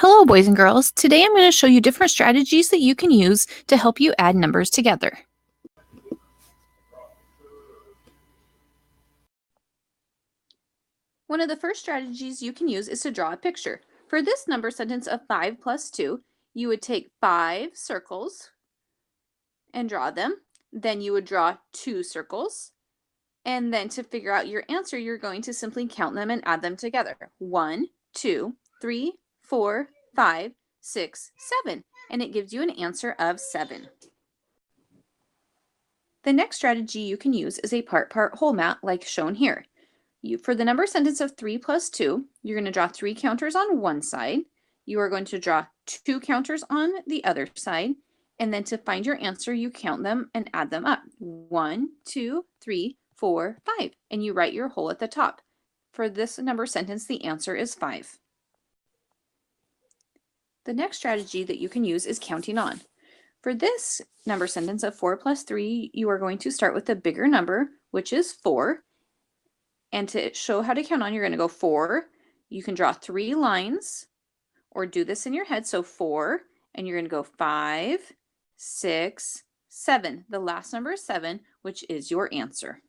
Hello, boys and girls. Today I'm going to show you different strategies that you can use to help you add numbers together. One of the first strategies you can use is to draw a picture. For this number sentence of 5 plus 2, you would take 5 circles and draw them. Then you would draw 2 circles. And then to figure out your answer, you're going to simply count them and add them together. 1, 2, 3, 4, 5, 6, 7. And it gives you an answer of 7. The next strategy you can use is a part-part whole mat like shown here. For the number sentence of 3 plus 2, you're going to draw 3 counters on one side. You are going to draw 2 counters on the other side. And then to find your answer, you count them and add them up. 1, 2, 3, 4, 5. And you write your whole at the top. For this number sentence, the answer is 5. The next strategy that you can use is counting on. For this number sentence of 4 plus 3, you are going to start with the bigger number, which is 4. And to show how to count on, you're going to go 4. You can draw 3 lines or do this in your head. So 4, and you're going to go 5, 6, 7. The last number is 7, which is your answer.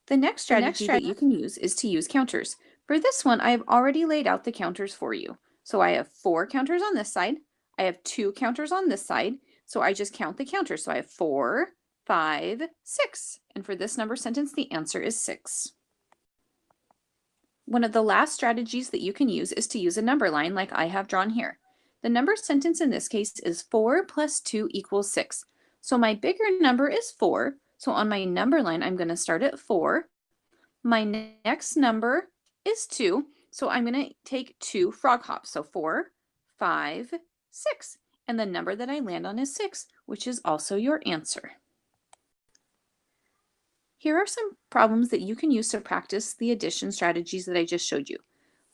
The next strategy that you can use is to use counters. For this one, I have already laid out the counters for you. So I have 4 counters on this side. I have 2 counters on this side. So I just count the counters. So I have 4, 5, 6. And for this number sentence, the answer is 6. One of the last strategies that you can use is to use a number line like I have drawn here. The number sentence in this case is 4 plus 2 equals 6. So my bigger number is 4. So on my number line, I'm going to start at 4. My next number is 2. So I'm going to take 2 frog hops. So 4, 5, 6. And the number that I land on is 6, which is also your answer. Here are some problems that you can use to practice the addition strategies that I just showed you.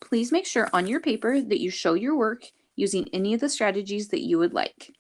Please make sure on your paper that you show your work using any of the strategies that you would like.